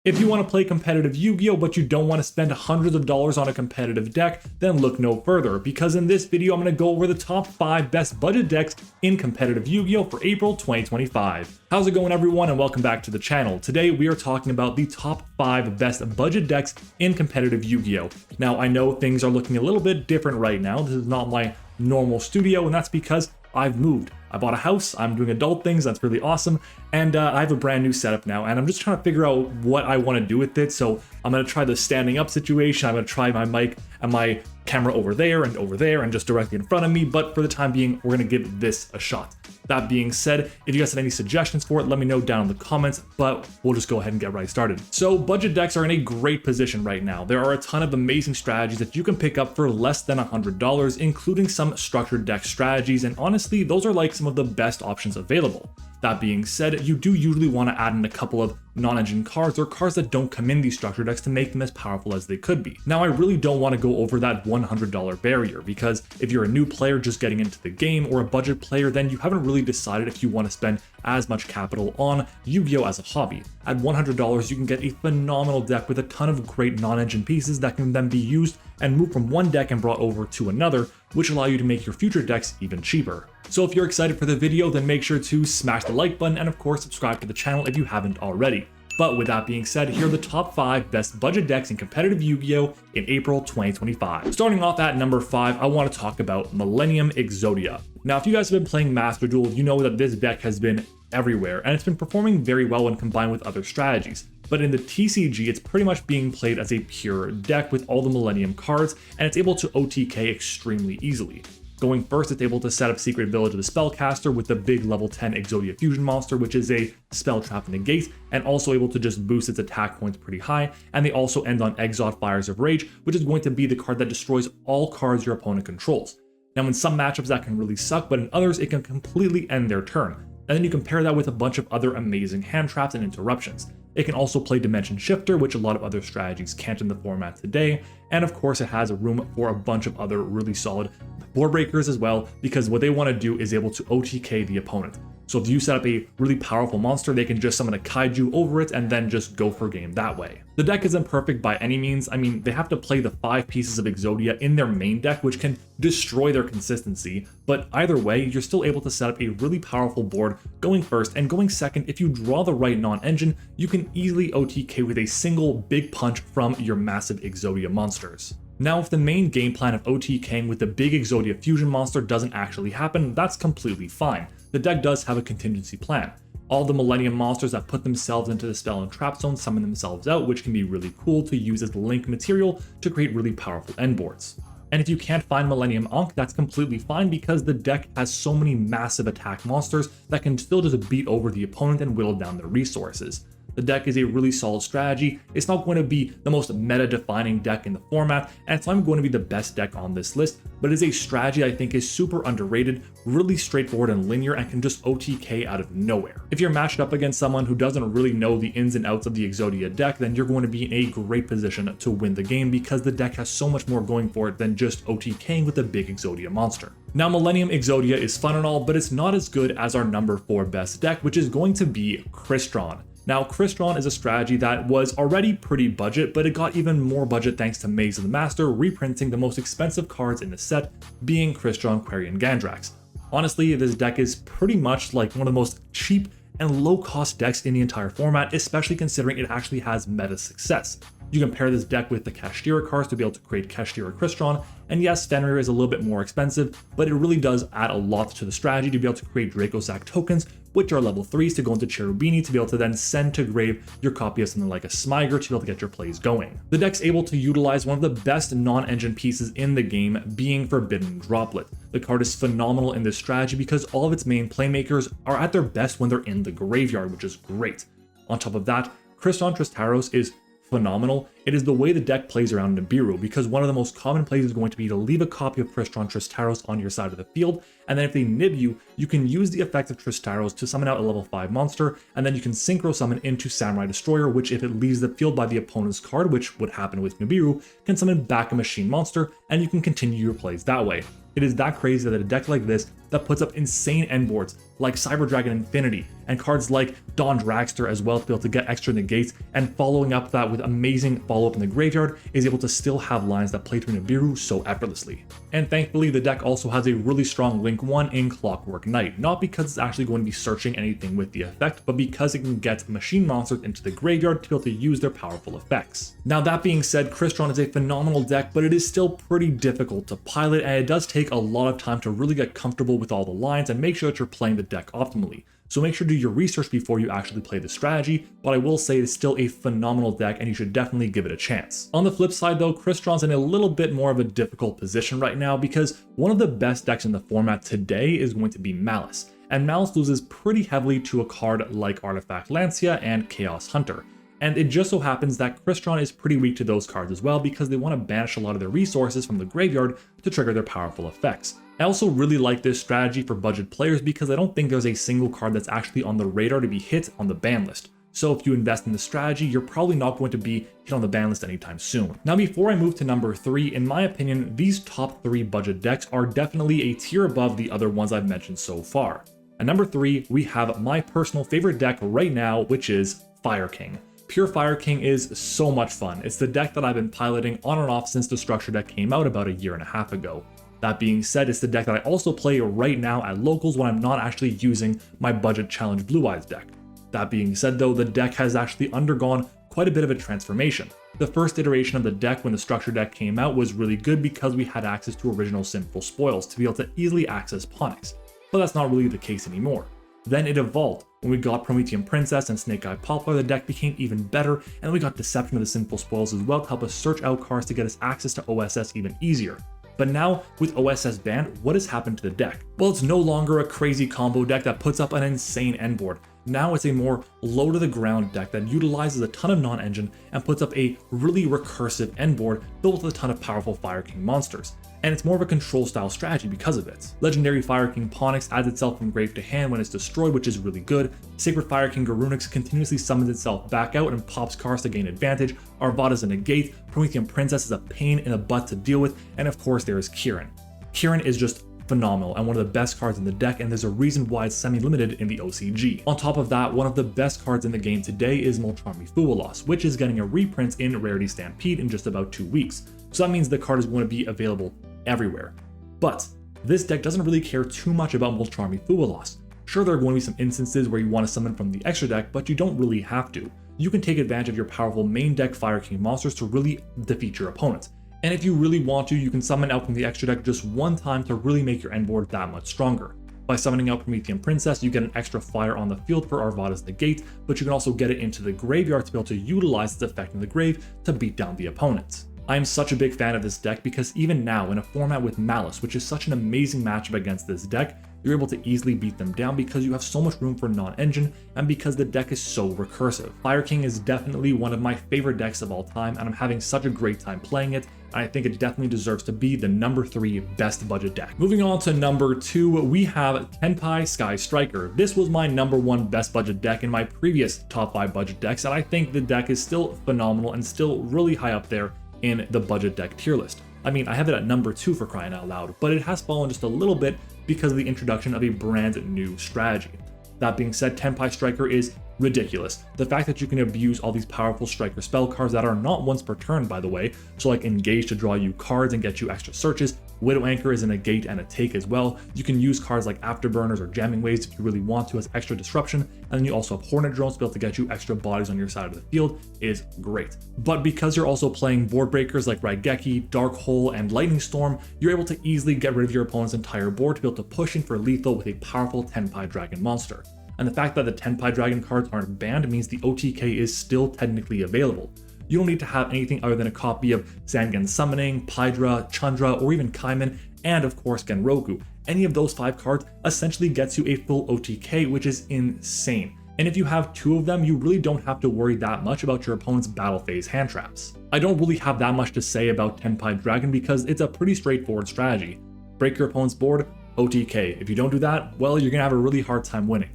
If you want to play competitive Yu-Gi-Oh but you don't want to spend hundreds of dollars on a competitive deck, then look no further, because in this video I'm going to go over the top 5 best budget decks in competitive Yu-Gi-Oh for April 2025. How's it going everyone, and welcome back to the channel. Today we are talking about the top 5 best budget decks in competitive Yu-Gi-Oh. Now I know things are looking a little bit different right now. This is not my normal studio, and that's because I've moved. I bought a house, I'm doing adult things, that's really awesome, and I have a brand new setup now, and I'm just trying to figure out what I want to do with it. So I'm going to try the standing up situation, I'm going to try my mic and my camera over there and just directly in front of me, but for the time being, we're going to give this a shot. That being said, if you guys have any suggestions for it, let me know down in the comments, but we'll just go ahead and get right started. So budget decks are in a great position right now. There are a ton of amazing strategies that you can pick up for less than $100, including some structured deck strategies, and honestly, those are like some of the best options available. That being said, you do usually want to add in a couple of non-engine cards or cards that don't come in these structure decks to make them as powerful as they could be. Now I really don't want to go over that $100 barrier, because if you're a new player just getting into the game or a budget player, then you haven't really decided if you want to spend as much capital on Yu-Gi-Oh as a hobby. At $100 you can get a phenomenal deck with a ton of great non-engine pieces that can then be used and moved from one deck and brought over to another, which allow you to make your future decks even cheaper. So if you're excited for the video, then make sure to smash the like button and of course subscribe to the channel if you haven't already. But with that being said, here are the top 5 best budget decks in competitive Yu-Gi-Oh in April 2025. Starting off at number 5, I want to talk about Millenium Exodia. Now if you guys have been playing Master Duel, you know that this deck has been everywhere and it's been performing very well when combined with other strategies. But in the TCG, it's pretty much being played as a pure deck with all the Millenium cards, and it's able to OTK extremely easily. Going first, it's able to set up Secret Village of the Spellcaster with the big level 10 Exodia Fusion monster, which is a spell trap negate, and also able to just boost its attack points pretty high. And they also end on Exhaust Fires of Rage, which is going to be the card that destroys all cards your opponent controls. Now in some matchups that can really suck, but in others it can completely end their turn. And then you compare that with a bunch of other amazing hand traps and interruptions. It can also play Dimension Shifter, which a lot of other strategies can't in the format today, and of course it has a room for a bunch of other really solid board breakers as well, because what they want to do is able to OTK the opponent. So if you set up a really powerful monster, they can just summon a kaiju over it and then just go for game that way. The deck isn't perfect by any means. I mean, they have to play the 5 pieces of Exodia in their main deck, which can destroy their consistency, but either way, you're still able to set up a really powerful board going first, and going second, if you draw the right non-engine, you can easily OTK with a single big punch from your massive Exodia monsters. Now, if the main game plan of OTKing with the big Exodia Fusion monster doesn't actually happen, that's completely fine. The deck does have a contingency plan. All the Millenium monsters that put themselves into the spell and trap zone summon themselves out, which can be really cool to use as link material to create really powerful end boards. And if you can't find Millenium Ankh, that's completely fine, because the deck has so many massive attack monsters that can still just beat over the opponent and whittle down their resources. The deck is a really solid strategy. It's not going to be the most meta-defining deck in the format, and it's not going to be the best deck on this list, but it's a strategy I think is super underrated, really straightforward and linear, and can just OTK out of nowhere. If you're matched up against someone who doesn't really know the ins and outs of the Exodia deck, then you're going to be in a great position to win the game, because the deck has so much more going for it than just OTKing with a big Exodia monster. Now Millenium Exodia is fun and all, but it's not as good as our number 4 best deck, which is going to be Crystron. Now, Crystron is a strategy that was already pretty budget, but it got even more budget thanks to Maze of the Master reprinting the most expensive cards in the set, being Crystron, Quarian Gandrax. Honestly, this deck is pretty much like one of the most cheap and low-cost decks in the entire format, especially considering it actually has meta success. You can pair this deck with the Kashtira cards to be able to create Kashtira Crystron, and yes, Fenrir is a little bit more expensive, but it really does add a lot to the strategy to be able to create Dracosac tokens, which are level 3s to go into Cherubini to be able to then send to grave your copy of something like a Smiger to be able to get your plays going. The deck's able to utilize one of the best non-engine pieces in the game, being Forbidden Droplet. The card is phenomenal in this strategy because all of its main playmakers are at their best when they're in the graveyard, which is great. On top of that, Crystron Tristaros is phenomenal. It is the way the deck plays around Nibiru, because one of the most common plays is going to be to leave a copy of Crystron Tristaros on your side of the field, and then if they nib you, you can use the effect of Tristaros to summon out a level 5 monster, and then you can synchro summon into Samurai Destroyer, which if it leaves the field by the opponent's card, which would happen with Nibiru, can summon back a machine monster, and you can continue your plays that way. It is that crazy that a deck like this that puts up insane endboards like Cyber Dragon Infinity, and cards like Dawn Dragster as well to be able to get extra negates, and following up that with amazing follow-up in the graveyard is able to still have lines that play through Nibiru so effortlessly. And thankfully the deck also has a really strong Link 1 in Clockwork Knight, not because it's actually going to be searching anything with the effect, but because it can get machine monsters into the graveyard to be able to use their powerful effects. Now that being said, Crystron is a phenomenal deck, but it is still pretty difficult to pilot, and it does take a lot of time to really get comfortable with all the lines and make sure that you're playing the deck optimally. So make sure to do your research before you actually play the strategy, but I will say it's still a phenomenal deck and you should definitely give it a chance. On the flip side though, Crystron's in a little bit more of a difficult position right now because one of the best decks in the format today is going to be Malice, and Malice loses pretty heavily to a card like Artifact Lancia and Chaos Hunter. And it just so happens that Crystron is pretty weak to those cards as well because they want to banish a lot of their resources from the graveyard to trigger their powerful effects. I also really like this strategy for budget players because I don't think there's a single card that's actually on the radar to be hit on the ban list. So if you invest in the strategy, you're probably not going to be hit on the ban list anytime soon. Now before I move to number 3, in my opinion, these top 3 budget decks are definitely a tier above the other ones I've mentioned so far. At number 3, we have my personal favorite deck right now, which is Fire King. Pure Fire King is so much fun. It's the deck that I've been piloting on and off since the structure deck came out about a year and a half ago. That being said, it's the deck that I also play right now at locals when I'm not actually using my budget challenge Blue Eyes deck. That being said though, the deck has actually undergone quite a bit of a transformation. The first iteration of the deck when the structure deck came out was really good because we had access to original Sinful Spoils to be able to easily access Ponics, but that's not really the case anymore. Then it evolved. When we got Promethean Princess and Snake Eye Poplar, the deck became even better, and we got Deception of the Sinful Spoils as well to help us search out cards to get us access to OSS even easier. But now, with OSS banned, what has happened to the deck? Well, it's no longer a crazy combo deck that puts up an insane endboard. Now it's a more low-to-the-ground deck that utilizes a ton of non-engine and puts up a really recursive endboard built with a ton of powerful Fire King monsters. And it's more of a control style strategy because of it. Legendary Fire King Ponyx adds itself from grave to hand when it's destroyed, which is really good. Sacred Fire King Garunix continuously summons itself back out and pops cards to gain advantage. Arvada's a negate, Promethean Princess is a pain in the butt to deal with, and of course there is Kirin. Kirin is just phenomenal and one of the best cards in the deck, and there's a reason why it's semi-limited in the OCG. On top of that, one of the best cards in the game today is Molcharmi Fuwalos, which is getting a reprint in Rarity Stampede in just about 2 weeks. So that means the card is going to be available everywhere. But this deck doesn't really care too much about Molcharmi Fuwalos. Sure, there are going to be some instances where you want to summon from the extra deck, but you don't really have to. You can take advantage of your powerful main deck Fire King monsters to really defeat your opponent. And if you really want to, you can summon out from the extra deck just one time to really make your endboard that much stronger. By summoning out Promethean Princess, you get an extra fire on the field for Arvada's Negate, but you can also get it into the graveyard to be able to utilize its effect in the grave to beat down the opponent. I am such a big fan of this deck because even now in a format with Malice, which is such an amazing matchup against this deck, you're able to easily beat them down because you have so much room for non-engine and because the deck is so recursive. Fire King is definitely one of my favorite decks of all time, and I'm having such a great time playing it, and I think it definitely deserves to be the number 3 best budget deck. Moving on to number 2, we have Tenpai Sky Striker. This was my number 1 best budget deck in my previous top 5 budget decks, and I think the deck is still phenomenal and still really high up there in the budget deck tier list. I mean, I have it at number 2 for crying out loud, but it has fallen just a little bit because of the introduction of a brand new strategy. That being said, Tenpai Striker is ridiculous. The fact that you can abuse all these powerful Striker spell cards that are not once per turn, by the way, so like Engage to draw you cards and get you extra searches, Widow Anchor is a negate and a take as well. You can use cards like Afterburners or Jamming Waves if you really want to as extra disruption, and then you also have Hornet Drones to be able to get you extra bodies on your side of the field is great. But because you're also playing board breakers like Raigeki, Dark Hole, and Lightning Storm, you're able to easily get rid of your opponent's entire board to be able to push in for lethal with a powerful Tenpai Dragon monster. And the fact that the Tenpai Dragon cards aren't banned means the OTK is still technically available. You don't need to have anything other than a copy of Zangen Summoning, Pydra, Chandra, or even Kaiman, and of course Genroku. Any of those 5 cards essentially gets you a full OTK, which is insane. And if you have 2 of them, you really don't have to worry that much about your opponent's battle phase hand traps. I don't really have that much to say about Tenpai Dragon because it's a pretty straightforward strategy. Break your opponent's board, OTK. If you don't do that, well, you're gonna have a really hard time winning.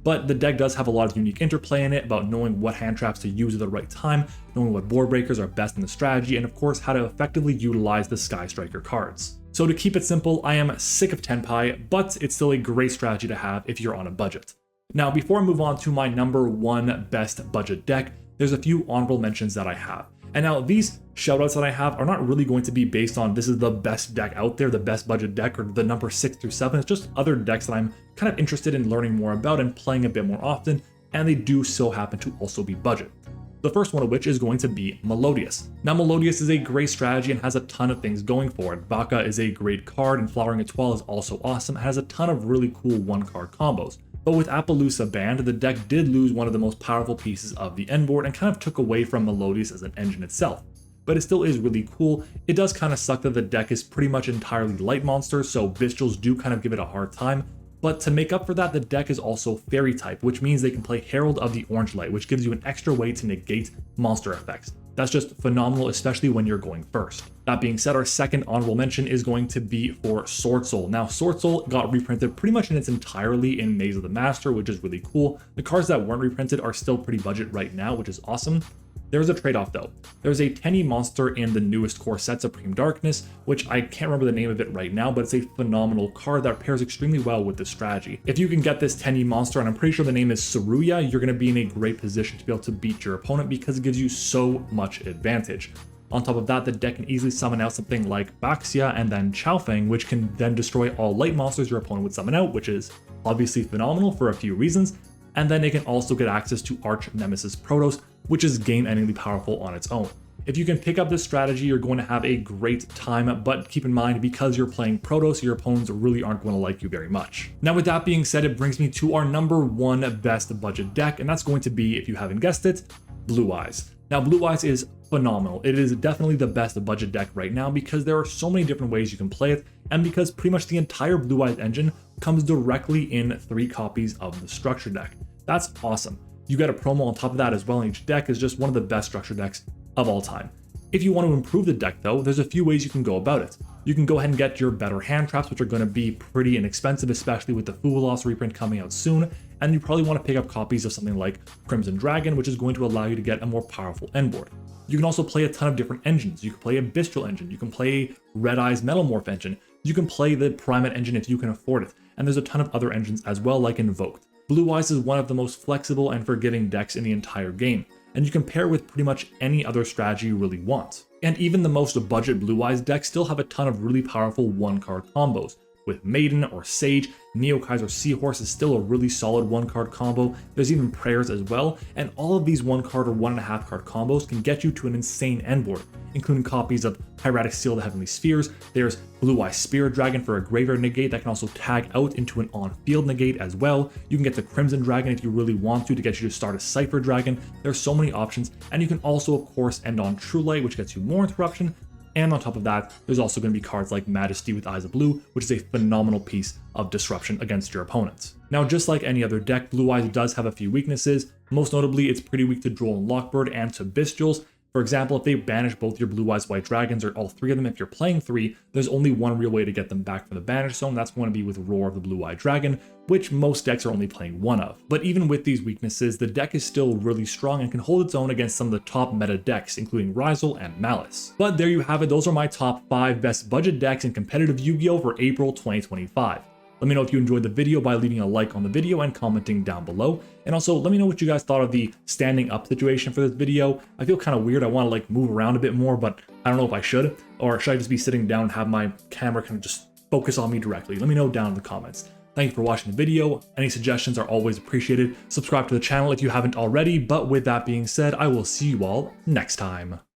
But the deck does have a lot of unique interplay in it about knowing what hand traps to use at the right time, knowing what board breakers are best in the strategy, and of course how to effectively utilize the Sky Striker cards. So to keep it simple, I am sick of Tenpai, but it's still a great strategy to have if you're on a budget. Now, before I move on to my number 1 best budget deck, there's a few honorable mentions that I have. And now these shoutouts that I have are not really going to be based on this is the best deck out there, the best budget deck, or the number 6 through 7. It's just other decks that I'm kind of interested in learning more about and playing a bit more often, and they do so happen to also be budget. The first one of which is going to be Melodious. Now Melodious is a great strategy and has a ton of things going for it. Baka is a great card, and Flowering Etoile is also awesome. It has a ton of really cool 1-card combos. But with Appaloosa banned, the deck did lose one of the most powerful pieces of the end board and kind of took away from Melodious as an engine itself. But it still is really cool. It does kind of suck that the deck is pretty much entirely light monsters, so Bestials do kind of give it a hard time. But to make up for that, the deck is also fairy type, which means they can play Herald of the Orange Light, which gives you an extra way to negate monster effects. That's just phenomenal, especially when you're going first. That being said, our second honorable mention is going to be for Sword Soul. Now, Sword Soul got reprinted pretty much in its entirety in Maze of the Master, which is really cool. The cards that weren't reprinted are still pretty budget right now, which is awesome. There's a trade-off though. There's a 10E monster in the newest core set, Supreme Darkness, which I can't remember the name of it right now, but it's a phenomenal card that pairs extremely well with this strategy. If you can get this 10E monster, and I'm pretty sure the name is Saruya, you're going to be in a great position to be able to beat your opponent because it gives you so much advantage. On top of that, the deck can easily summon out something like Baxia and then Chaofeng, which can then destroy all light monsters your opponent would summon out, which is obviously phenomenal for a few reasons. And then it can also get access to Arch Nemesis Protoss, which is game-endingly powerful on its own. If you can pick up this strategy, you're going to have a great time, but keep in mind, because you're playing Protoss, your opponents really aren't going to like you very much. Now with that being said, it brings me to our number 1 best budget deck, and that's going to be, if you haven't guessed it, Blue Eyes. Now Blue Eyes is phenomenal. It is definitely the best budget deck right now because there are so many different ways you can play it, and because pretty much the entire Blue Eyes engine comes directly in 3 copies of the structure deck. That's awesome. You get a promo on top of that as well, and each deck is just one of the best structure decks of all time. If you want to improve the deck though, there's a few ways you can go about it. You can go ahead and get your better hand traps, which are going to be pretty inexpensive, especially with the Fuwalos reprint coming out soon, and you probably want to pick up copies of something like Crimson Dragon, which is going to allow you to get a more powerful end board. You can also play a ton of different engines. You can play a Bestial engine, you can play Red Eyes Metalmorph engine, you can play the Primate engine if you can afford it, and there's a ton of other engines as well, like Invoked. Blue Eyes is one of the most flexible and forgiving decks in the entire game, and you can pair with pretty much any other strategy you really want. And even the most budget Blue Eyes decks still have a ton of really powerful 1-card combos. With Maiden or Sage, Neo-Kaiser Seahorse is still a really solid 1-card combo. There's even Prayers as well, and all of these 1-card or 1.5-card combos can get you to an insane end board, including copies of Hieratic Seal of the Heavenly Spheres. There's Blue Eye Spirit Dragon for a graveyard negate that can also tag out into an on-field negate as well. You can get the Crimson Dragon if you really want to get you to start a Cypher Dragon. There's so many options, and you can also of course end on True Light, which gets you more interruption. And on top of that, there's also going to be cards like Majesty with Eyes of Blue, which is a phenomenal piece of disruption against your opponents. Now, just like any other deck, Blue Eyes does have a few weaknesses. Most notably, it's pretty weak to Droll and Lockbird and to Bestials. For example, if they banish both your Blue Eyes White Dragons or all 3 of them if you're playing 3, there's only one real way to get them back from the banish zone. That's going to be with Roar of the Blue-Eyed Dragon, which most decks are only playing 1 of. But even with these weaknesses, the deck is still really strong and can hold its own against some of the top meta decks, including Rizal and Malice. But there you have it, those are my top 5 best budget decks in competitive Yu-Gi-Oh! For April 2025. Let me know if you enjoyed the video by leaving a like on the video and commenting down below. And also let me know what you guys thought of the standing up situation for this video. I feel kind of weird. I want to like move around a bit more, but I don't know if I should, or should I just be sitting down and have my camera kind of just focus on me directly? Let me know down in the comments. Thank you for watching the video. Any suggestions are always appreciated. Subscribe to the channel if you haven't already. But with that being said, I will see you all next time.